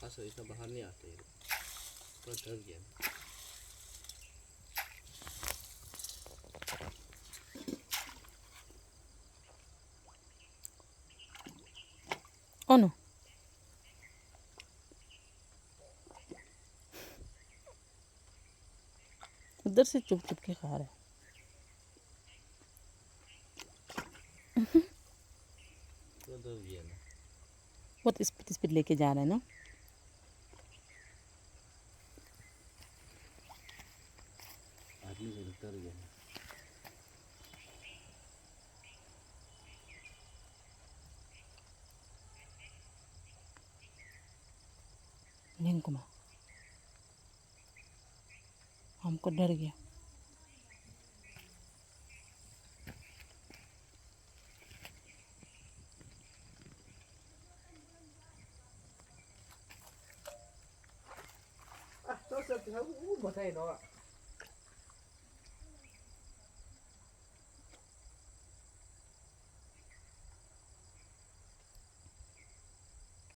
असं इथं बाहेर नहीं आते पर डर गया ओनो उधर से चुप चुप के खा रहा है। तो डर गया ना बहुत स्पीड स्पीड लेके जा रहा है ना। आदमी से डर गया ना निंकुमा हमको डर गया। तो सब बताए ना